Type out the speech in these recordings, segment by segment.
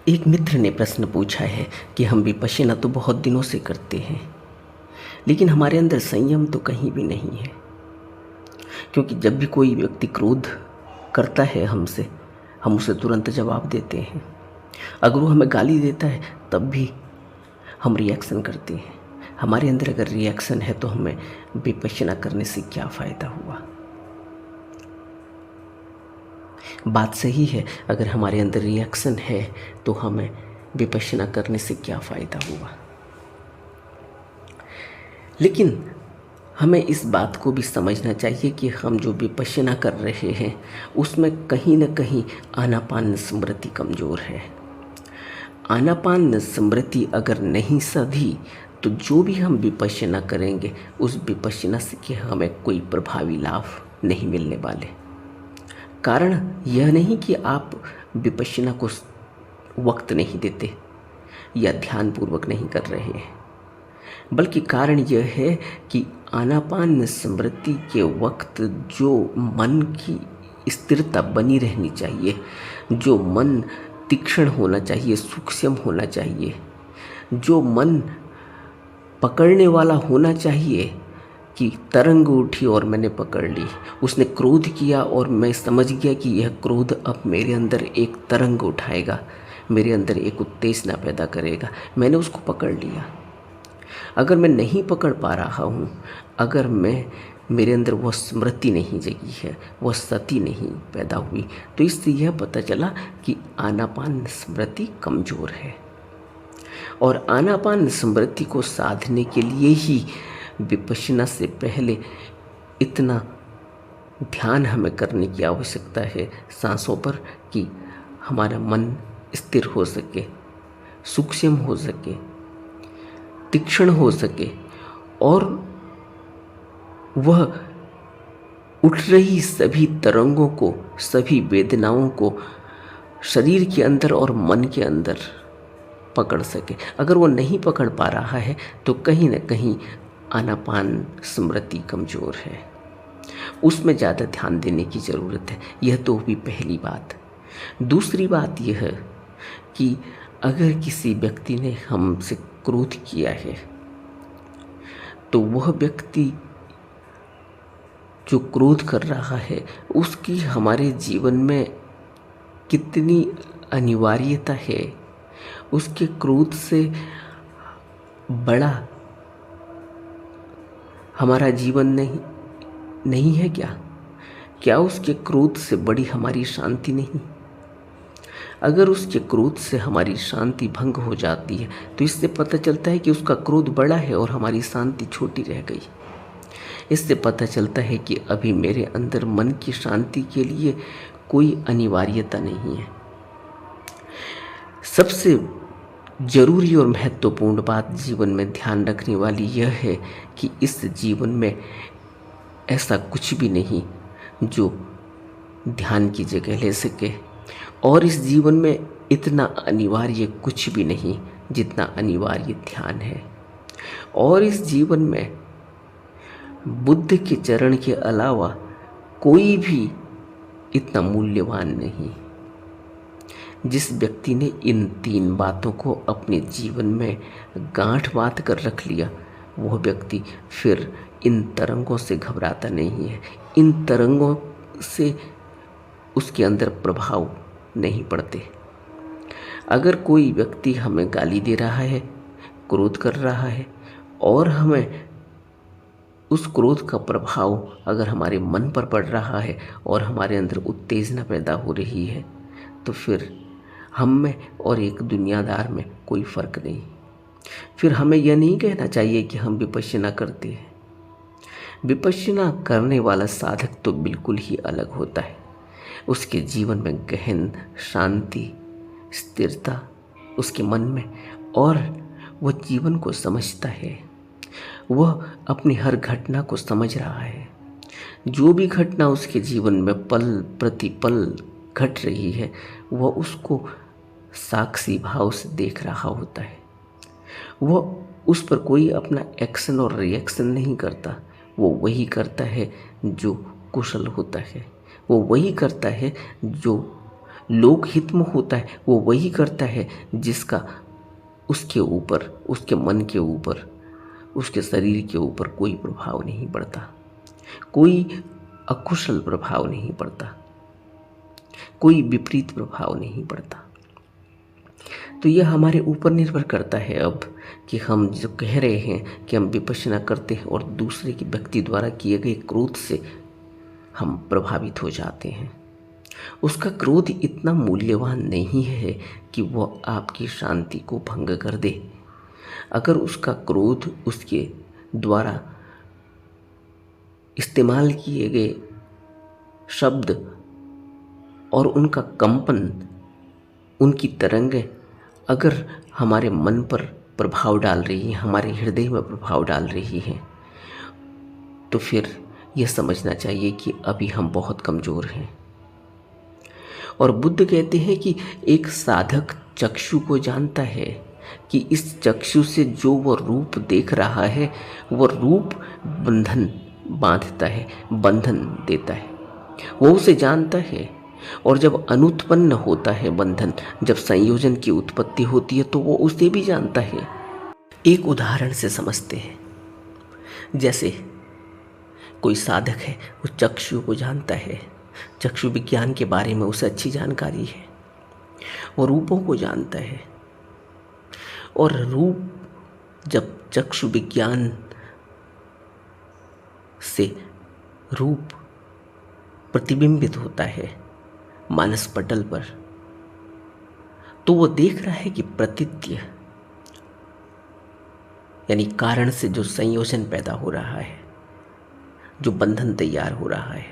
एक मित्र ने प्रश्न पूछा है कि हम विपश्यना तो बहुत दिनों से करते हैं, लेकिन हमारे अंदर संयम तो कहीं भी नहीं है। क्योंकि जब भी कोई व्यक्ति क्रोध करता है हमसे, हम उसे तुरंत जवाब देते हैं। अगर वो हमें गाली देता है तब भी हम रिएक्शन करते हैं। हमारे अंदर अगर रिएक्शन है तो हमें विपश्यना करने से क्या फ़ायदा हुआ? बात सही है, अगर हमारे अंदर रिएक्शन है तो हमें विपश्यना करने से क्या फ़ायदा हुआ। लेकिन हमें इस बात को भी समझना चाहिए कि हम जो विपश्यना कर रहे हैं उसमें कहीं न कहीं आनापान स्मृति कमज़ोर है। आनापान स्मृति अगर नहीं सधी तो जो भी हम विपश्यना करेंगे उस विपश्यना से कि हमें कोई प्रभावी लाभ नहीं मिलने वाले। कारण यह नहीं कि आप विपश्यना को वक्त नहीं देते या ध्यानपूर्वक नहीं कर रहे हैं, बल्कि कारण यह है कि आनापान स्मृति के वक्त जो मन की स्थिरता बनी रहनी चाहिए, जो मन तीक्ष्ण होना चाहिए, सूक्ष्म होना चाहिए, जो मन पकड़ने वाला होना चाहिए कि तरंग उठी और मैंने पकड़ ली। उसने क्रोध किया और मैं समझ गया कि यह क्रोध अब मेरे अंदर एक तरंग उठाएगा, मेरे अंदर एक उत्तेजना पैदा करेगा, मैंने उसको पकड़ लिया। अगर मैं नहीं पकड़ पा रहा हूँ, अगर मेरे अंदर वह स्मृति नहीं जगी है, वह सती नहीं पैदा हुई, तो इससे यह पता चला कि आनापान स्मृति कमज़ोर है। और आनापान स्मृति को साधने के लिए ही विपश्यना से पहले इतना ध्यान हमें करने की आवश्यकता है सांसों पर कि हमारा मन स्थिर हो सके, सूक्ष्म हो सके, तीक्ष्ण हो सके और वह उठ रही सभी तरंगों को, सभी वेदनाओं को शरीर के अंदर और मन के अंदर पकड़ सके। अगर वो नहीं पकड़ पा रहा है तो कहीं न कहीं आनापान स्मृति कमज़ोर है, उसमें ज़्यादा ध्यान देने की ज़रूरत है। यह तो हुई पहली बात। दूसरी बात यह है कि अगर किसी व्यक्ति ने हमसे क्रोध किया है तो वह व्यक्ति जो क्रोध कर रहा है उसकी हमारे जीवन में कितनी अनिवार्यता है, उसके क्रोध से बड़ा हमारा जीवन नहीं है क्या उसके क्रोध से बड़ी हमारी शांति नहीं? अगर उसके क्रोध से हमारी शांति भंग हो जाती है तो इससे पता चलता है कि उसका क्रोध बड़ा है और हमारी शांति छोटी रह गई। इससे पता चलता है कि अभी मेरे अंदर मन की शांति के लिए कोई अनिवार्यता नहीं है। सबसे जरूरी और महत्वपूर्ण बात जीवन में ध्यान रखने वाली यह है कि इस जीवन में ऐसा कुछ भी नहीं जो ध्यान की जगह ले सके, और इस जीवन में इतना अनिवार्य कुछ भी नहीं जितना अनिवार्य ध्यान है। और इस जीवन में बुद्ध के चरण के अलावा कोई भी इतना मूल्यवान नहीं। जिस व्यक्ति ने इन तीन बातों को अपने जीवन में गांठ बांध कर रख लिया, वह व्यक्ति फिर इन तरंगों से घबराता नहीं है, इन तरंगों से उसके अंदर प्रभाव नहीं पड़ते। अगर कोई व्यक्ति हमें गाली दे रहा है, क्रोध कर रहा है और हमें उस क्रोध का प्रभाव अगर हमारे मन पर पड़ रहा है और हमारे अंदर उत्तेजना पैदा हो रही है, तो फिर हम में और एक दुनियादार में कोई फ़र्क नहीं। फिर हमें यह नहीं कहना चाहिए कि हम विपश्यना करते हैं। विपश्यना करने वाला साधक तो बिल्कुल ही अलग होता है। उसके जीवन में गहन शांति, स्थिरता उसके मन में, और वह जीवन को समझता है। वह अपनी हर घटना को समझ रहा है। जो भी घटना उसके जीवन में पल प्रति पल घट रही है, वह उसको साक्षी भाव से देख रहा होता है। वह उस पर कोई अपना एक्शन और रिएक्शन नहीं करता। वो वही करता है जो कुशल होता है, वो वही करता है जो लोकहित में होता है वो वही करता है जिसका उसके ऊपर, उसके मन के ऊपर, उसके शरीर के ऊपर कोई प्रभाव नहीं पड़ता, कोई अकुशल प्रभाव नहीं पड़ता, कोई विपरीत प्रभाव नहीं पड़ता। तो यह हमारे ऊपर निर्भर करता है अब कि हम जो कह रहे हैं कि हम विपश्यना करते हैं और दूसरे के व्यक्ति द्वारा किए गए क्रोध से हम प्रभावित हो जाते हैं। उसका क्रोध इतना मूल्यवान नहीं है कि वह आपकी शांति को भंग कर दे। अगर उसका क्रोध उसके द्वारा इस्तेमाल किए गए शब्द और उनका कंपन, उनकी तरंगें अगर हमारे मन पर प्रभाव डाल रही हैं, हमारे हृदय में प्रभाव डाल रही हैं, तो फिर यह समझना चाहिए कि अभी हम बहुत कमज़ोर हैं। और बुद्ध कहते हैं कि एक साधक चक्षु को जानता है कि इस चक्षु से जो वह रूप देख रहा है वह रूप बंधन बांधता है, बंधन देता है, वो उसे जानता है। और जब अनुत्पन्न होता है बंधन, जब संयोजन की उत्पत्ति होती है तो वो उसे भी जानता है। एक उदाहरण से समझते हैं। जैसे कोई साधक है, वो चक्षु को जानता है, चक्षु विज्ञान के बारे में उसे अच्छी जानकारी है, वो रूपों को जानता है। और रूप जब चक्षु विज्ञान से रूप प्रतिबिंबित होता है मानस पटल पर, तो वो देख रहा है कि प्रतित्य यानी कारण से जो संयोजन पैदा हो रहा है, जो बंधन तैयार हो रहा है,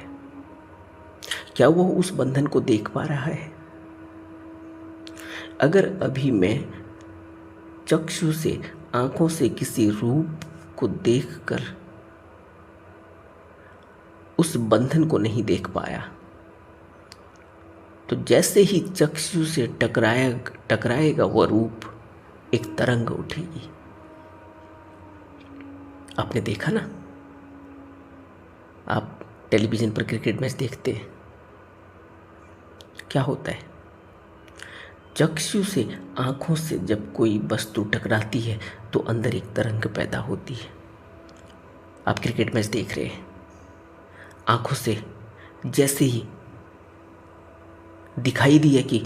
क्या वो उस बंधन को देख पा रहा है? अगर अभी मैं चक्षु से, आंखों से किसी रूप को देखकर उस बंधन को नहीं देख पाया, तो जैसे ही चक्षु से टकराएगा वह रूप, एक तरंग उठेगी। आपने देखा ना, आप टेलीविजन पर क्रिकेट मैच देखते हैं, क्या होता है? चक्षु से, आंखों से जब कोई वस्तु टकराती है तो अंदर एक तरंग पैदा होती है। आप क्रिकेट मैच देख रहे हैं, आंखों से जैसे ही दिखाई दिया कि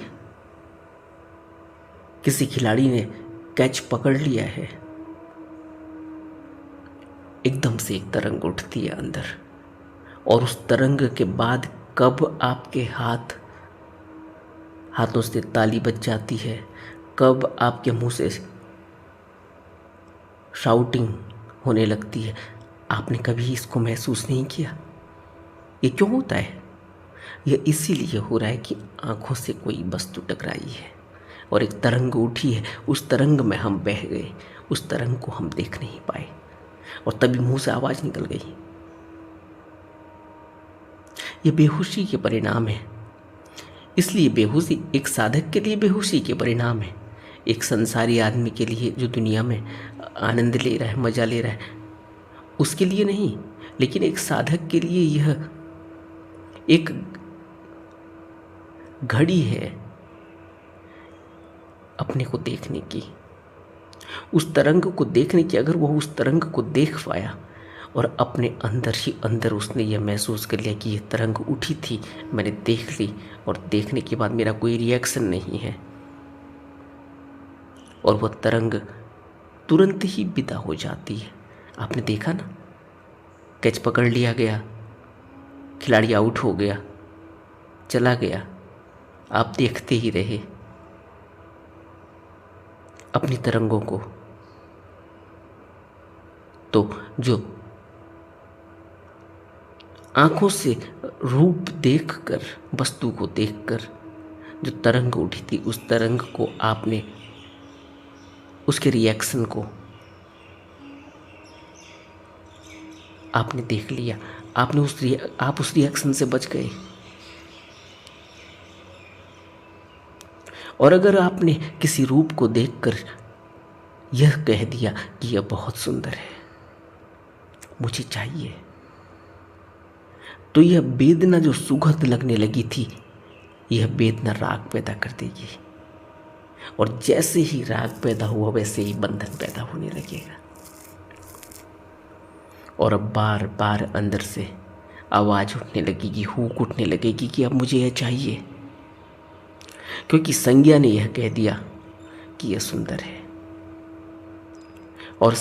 किसी खिलाड़ी ने कैच पकड़ लिया है, एकदम से एक तरंग उठती है अंदर। और उस तरंग के बाद कब आपके हाथों से ताली बज जाती है, कब आपके मुंह से शाउटिंग होने लगती है, आपने कभी इसको महसूस नहीं किया? ये क्यों होता है? यह इसीलिए हो रहा है कि आंखों से कोई वस्तु टकराई है और एक तरंग उठी है, उस तरंग में हम बह गए, उस तरंग को हम देख नहीं पाए और तभी मुंह से आवाज निकल गई। ये बेहोशी के परिणाम है। इसलिए बेहोशी एक साधक के लिए बेहोशी के परिणाम है, एक संसारी आदमी के लिए जो दुनिया में आनंद ले रहा है, मजा ले रहा है, उसके लिए नहीं। लेकिन एक साधक के लिए यह एक घड़ी है अपने को देखने की, उस तरंग को देखने की। अगर वह उस तरंग को देख पाया और अपने अंदर ही अंदर उसने यह महसूस कर लिया कि यह तरंग उठी थी, मैंने देख ली और देखने के बाद मेरा कोई रिएक्शन नहीं है, और वह तरंग तुरंत ही विदा हो जाती है। आपने देखा ना, कैच पकड़ लिया गया, खिलाड़ी आउट हो गया, चला गया, आप देखते ही रहे अपनी तरंगों को। तो जो आंखों से रूप देखकर, वस्तु को देखकर जो तरंग उठी थी, उस तरंग को आपने, उसके रिएक्शन को आपने देख लिया, आप उस रिएक्शन से बच गए। और अगर आपने किसी रूप को देखकर यह कह दिया कि यह बहुत सुंदर है, मुझे चाहिए, तो यह वेदना जो सुगंध लगने लगी थी, यह वेदना राग पैदा कर देगी, और जैसे ही राग पैदा हुआ वैसे ही बंधन पैदा होने लगेगा। और अब बार बार अंदर से आवाज़ उठने लगेगी, हुक उठने लगेगी कि अब मुझे यह चाहिए, क्योंकि संज्ञा ने यह कह दिया कि यह सुंदर है। और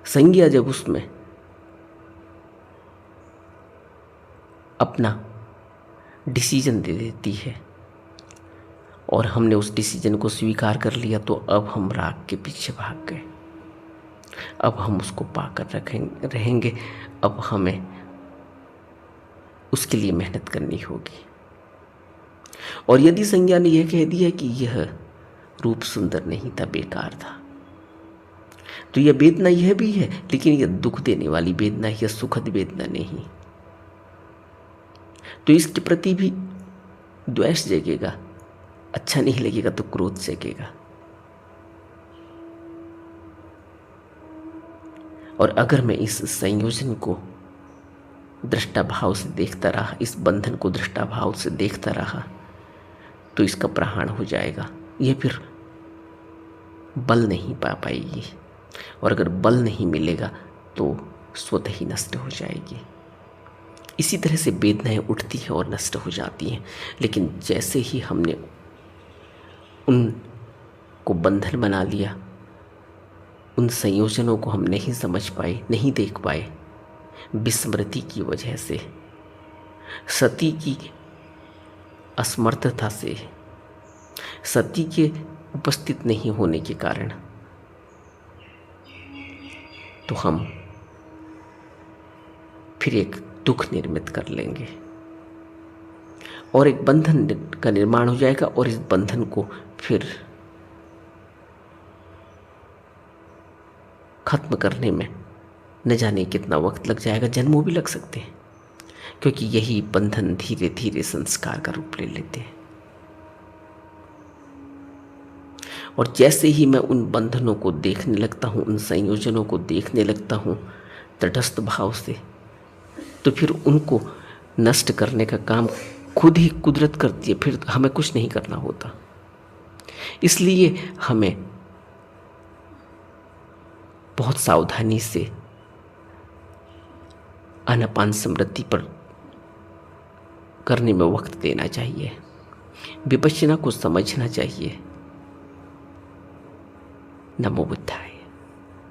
संज्ञा जब उसमें अपना डिसीजन दे देती है और हमने उस डिसीजन को स्वीकार कर लिया, तो अब हम राग के पीछे भाग गए। अब हम उसको पाकर रहेंगे। अब हमें उसके लिए मेहनत करनी होगी। और यदि संज्ञा ने यह कह दिया कि यह रूप सुंदर नहीं था, बेकार था, तो यह वेदना यह भी है, लेकिन यह दुख देने वाली वेदना, यह सुखद वेदना नहीं। तो इसके प्रति भी द्वेष जगेगा, अच्छा नहीं लगेगा तो क्रोध जगेगा। और अगर मैं इस संयोजन को दृष्टा भाव से देखता रहा, इस बंधन को दृष्टा भाव से देखता रहा, तो इसका प्रहाण हो जाएगा। यह फिर बल नहीं पा पाएगी, और अगर बल नहीं मिलेगा तो स्वतः ही नष्ट हो जाएगी। इसी तरह से वेदनाएं उठती हैं और नष्ट हो जाती हैं। लेकिन जैसे ही हमने उनको बंधन बना लिया, उन संयोजनों को हम नहीं समझ पाए, नहीं देख पाए, विस्मृति की वजह से, सती की असमर्थता से, सती के उपस्थित नहीं होने के कारण, तो हम फिर एक दुख निर्मित कर लेंगे और एक बंधन का निर्माण हो जाएगा। और इस बंधन को फिर खत्म करने में न जाने कितना वक्त लग जाएगा, जन्मों भी लग सकते हैं, क्योंकि यही बंधन धीरे धीरे संस्कार का रूप ले लेते हैं। और जैसे ही मैं उन बंधनों को देखने लगता हूँ, उन संयोजनों को देखने लगता हूँ तटस्थ भाव से, तो फिर उनको नष्ट करने का काम खुद ही कुदरत करती है, फिर हमें कुछ नहीं करना होता। इसलिए हमें बहुत सावधानी से आनापान स्मृति पर करने में वक्त देना चाहिए, विपश्यना को समझना चाहिए। नमो बुद्ध।